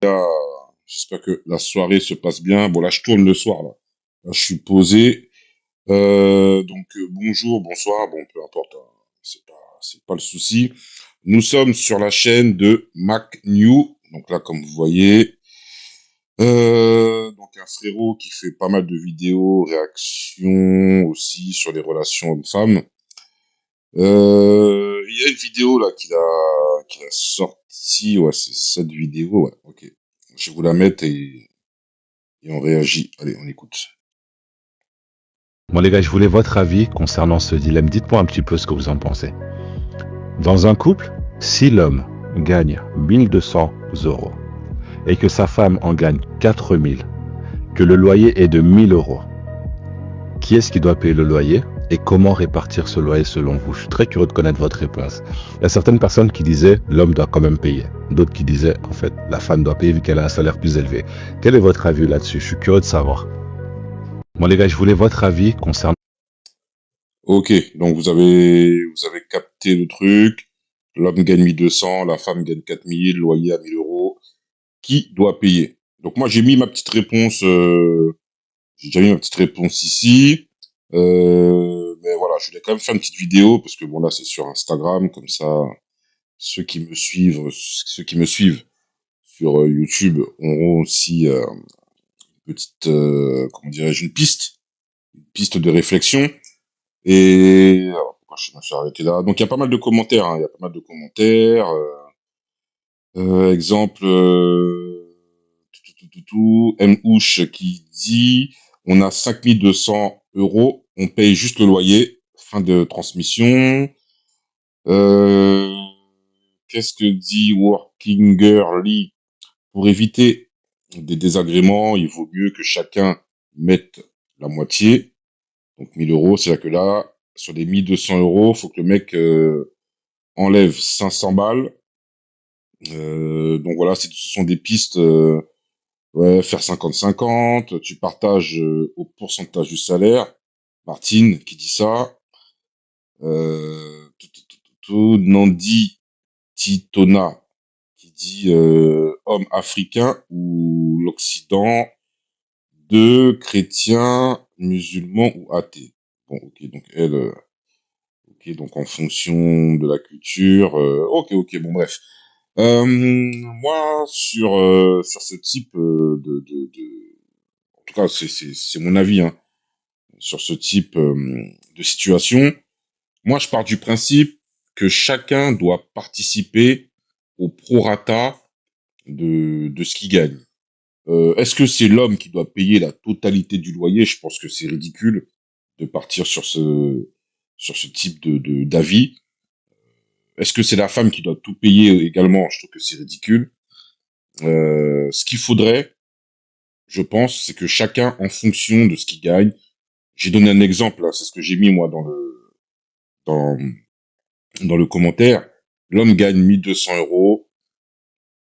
J'espère que la soirée se passe bien. Bon, là, je tourne le soir, là. Là, je suis posé. Bonjour, bonsoir, bon, peu importe, hein. C'est pas le souci. Nous sommes sur la chaîne de Mac New. Donc là, comme vous voyez, donc un frérot qui fait pas mal de vidéos, réactions aussi sur les relations hommes-femmes. Il y a une vidéo là qu'il a sorti. Ouais, c'est cette vidéo. Ouais, ok. Je vais vous la mettre et on réagit. Allez, on écoute. Bon les gars, je voulais votre avis concernant ce dilemme. Dites-moi un petit peu ce que vous en pensez. Dans un couple, si l'homme gagne 1200 euros et que sa femme en gagne 4000, que le loyer est de 1000 euros, qui est-ce qui doit payer le loyer et comment répartir ce loyer selon vous? Je suis très curieux de connaître votre réponse. Il y a certaines personnes qui disaient l'homme doit quand même payer. D'autres qui disaient en fait la femme doit payer vu qu'elle a un salaire plus élevé. Quel est votre avis là-dessus? Je suis curieux de savoir. Bon les gars, je voulais votre avis concernant... Ok, donc vous avez capté le truc. L'homme gagne 1200, la femme gagne 4000, loyer à 1000 euros. Qui doit payer? Donc moi j'ai mis ma petite réponse, j'ai déjà mis ma petite réponse ici. Mais voilà, je voulais quand même faire une petite vidéo parce que bon là c'est sur Instagram, comme ça ceux qui me suivent sur YouTube auront aussi une petite, comment dirais-je, une piste de réflexion. Et alors, pourquoi je me suis arrêté là? Donc il y a pas mal de commentaires, hein, il y a pas mal de commentaires. Exemple, M. qui dit, on a 5200 euros, on paye juste le loyer, fin de transmission. Euh, Qu'est-ce que dit Working Girly? Pour éviter des désagréments, il vaut mieux que chacun mette la moitié. Donc 1000 euros, c'est là que là, sur les 1200 euros, faut que le mec enlève 500 balles. Donc voilà, ce sont des pistes. Ouais, faire 50-50, tu partages au pourcentage du salaire. Martine qui dit ça. Nandi Titona qui dit homme africain ou l'Occident, de chrétiens, musulmans ou athées. Bon, ok, donc elle, ok, donc en fonction de la culture, ok, bon, bref. Moi, sur ce type en tout cas, c'est mon avis, hein, sur ce type de situation. Moi, je pars du principe que chacun doit participer au prorata de ce qu'il gagne. Est-ce que c'est l'homme qui doit payer la totalité du loyer? Je pense que c'est ridicule de partir sur ce type d'avis. Est-ce que c'est la femme qui doit tout payer également? Je trouve que c'est ridicule. Ce qu'il faudrait, je pense, c'est que chacun, en fonction de ce qu'il gagne, j'ai donné un exemple, là, c'est ce que j'ai mis moi dans, dans le commentaire. L'homme gagne 1200 euros.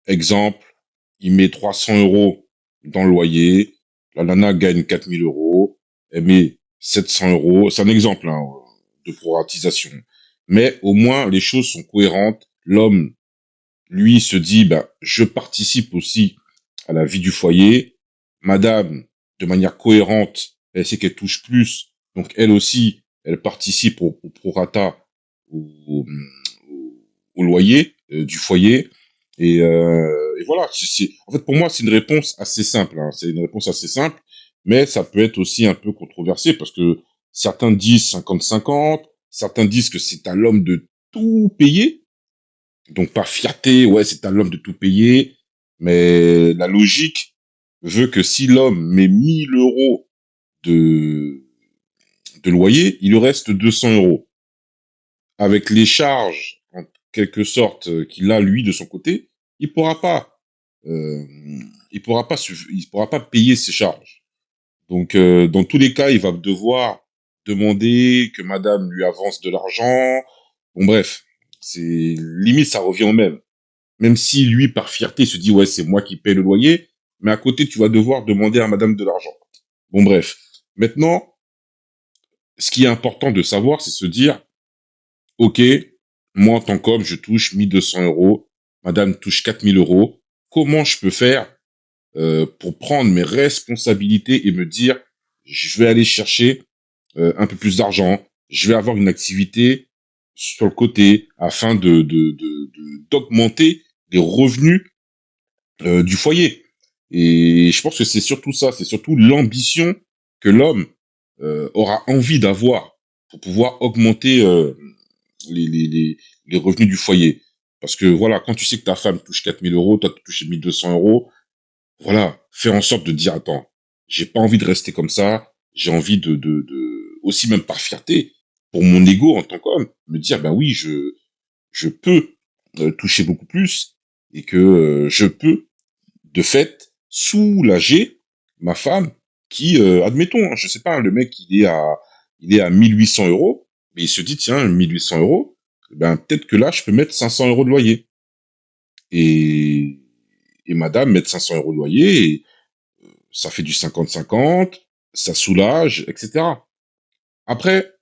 Exemple, il met 300 euros dans le loyer. La nana gagne 4000 euros. Elle met 700 euros. C'est un exemple, hein, de proratisation. Mais au moins, les choses sont cohérentes. L'homme, lui, se dit, bah, je participe aussi à la vie du foyer. Madame, de manière cohérente, elle sait qu'elle touche plus. Donc, elle aussi, elle participe au prorata, au, au, au loyer du foyer. Et voilà. En fait, pour moi, c'est une réponse assez simple, hein. C'est une réponse assez simple, mais ça peut être aussi un peu controversé parce que certains disent 50-50, certains disent que c'est à l'homme de tout payer. Donc, par fierté, ouais, c'est à l'homme de tout payer. Mais la logique veut que si l'homme met 1000 euros de, de loyer, il lui reste 200 euros. Avec les charges, en quelque sorte, qu'il a, lui, de son côté, il pourra pas, euh, il pourra pas payer ses charges. Donc, dans tous les cas, il va devoir demander que madame lui avance de l'argent. Bon, bref. Limite, ça revient au même. Même si lui, par fierté, se dit, ouais, c'est moi qui paie le loyer, mais à côté, tu vas devoir demander à madame de l'argent. Bon, bref. Maintenant, ce qui est important de savoir, c'est se dire, ok, moi, en tant qu'homme, je touche 1200 euros, madame touche 4000 euros. comment je peux faire pour prendre mes responsabilités et me dire, je vais aller chercher un peu plus d'argent, je vais avoir une activité sur le côté afin d'augmenter les revenus du foyer. Et je pense que c'est surtout ça, c'est surtout l'ambition que l'homme aura envie d'avoir pour pouvoir augmenter les, les, les, les revenus du foyer. Parce que voilà, quand tu sais que ta femme touche 4 000 euros, toi tu touches 1 200 euros, voilà, fais en sorte de dire, attends, j'ai pas envie de rester comme ça, j'ai envie aussi même par fierté, pour mon ego en tant qu'homme, me dire, ben oui, je peux toucher beaucoup plus et que je peux, de fait, soulager ma femme qui, admettons, hein, je sais pas, le mec, il est à 1 800 euros, mais il se dit, tiens, 1 800 euros, ben peut-être que là, je peux mettre 500 euros de loyer. Et, et madame mettre 500 euros de loyer, et ça fait du 50-50, ça soulage, etc. Après,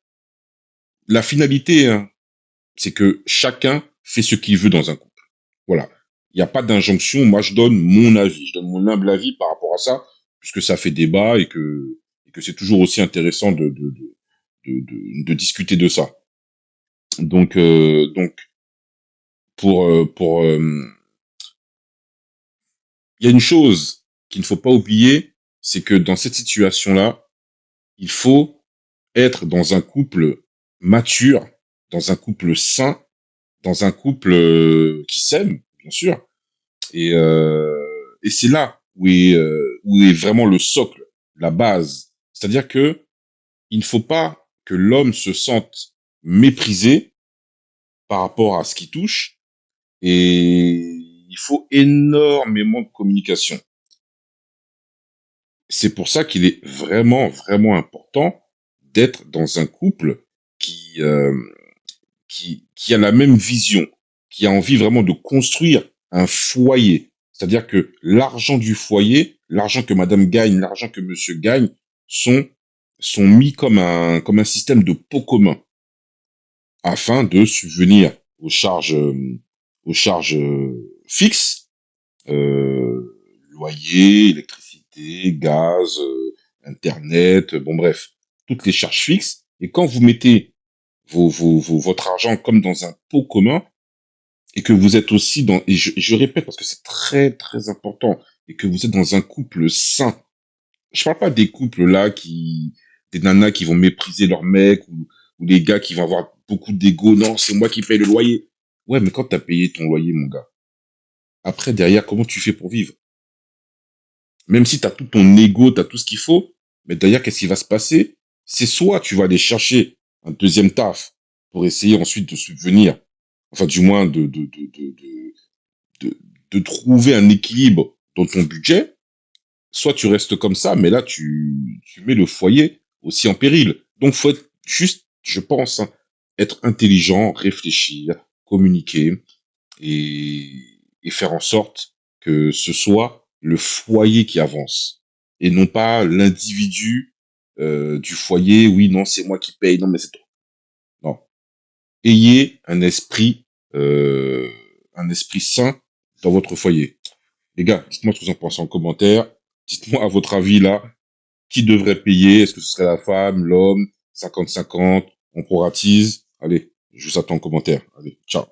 la finalité, hein, c'est que chacun fait ce qu'il veut dans un couple. Voilà. Il n'y a pas d'injonction. Moi, je donne mon avis. Je donne mon humble avis par rapport à ça, puisque ça fait débat et que c'est toujours aussi intéressant de discuter de ça. Donc, pour, il y a une chose qu'il ne faut pas oublier, c'est que dans cette situation-là, il faut être dans un couple mature, dans un couple sain, dans un couple qui s'aime, bien sûr. Et c'est là où est vraiment le socle, la base. C'est-à-dire que il ne faut pas que l'homme se sente méprisé par rapport à ce qui touche, et il faut énormément de communication. C'est pour ça qu'il est vraiment, vraiment important d'être dans un couple qui, euh, qui a la même vision, qui a envie vraiment de construire un foyer. C'est-à-dire que l'argent du foyer, l'argent que madame gagne, l'argent que monsieur gagne, sont mis comme un système de pot commun afin de subvenir aux charges fixes, loyer, électricité, gaz, internet, bon bref, toutes les charges fixes. Et quand vous mettez votre argent comme dans un pot commun, et que vous êtes aussi dans, et je répète parce que c'est très très important, et que vous êtes dans un couple sain. Je parle pas des couples là des nanas qui vont mépriser leur mec, ou des gars qui vont avoir beaucoup d'ego. Non, c'est moi qui paye le loyer. Ouais, mais quand t'as payé ton loyer, mon gars, après derrière, comment tu fais pour vivre? Même si t'as tout ton ego, t'as tout ce qu'il faut, mais derrière, qu'est-ce qui va se passer? C'est soit tu vas aller chercher un deuxième taf pour essayer ensuite de subvenir, enfin du moins de, de trouver un équilibre dans ton budget, soit tu restes comme ça, mais là tu mets le foyer aussi en péril. Donc faut être juste, je pense, hein, être intelligent, réfléchir, communiquer, et, et faire en sorte que ce soit le foyer qui avance et non pas l'individu du foyer. Oui, non, c'est moi qui paye. Non, mais c'est toi. Non. Ayez un esprit sain dans votre foyer. Les gars, dites-moi ce que vous en pensez en commentaire. Dites-moi à votre avis là, qui devrait payer? Est-ce que ce serait la femme, l'homme, 50-50, on proratise? Allez, je vous attends en commentaire. Allez, ciao.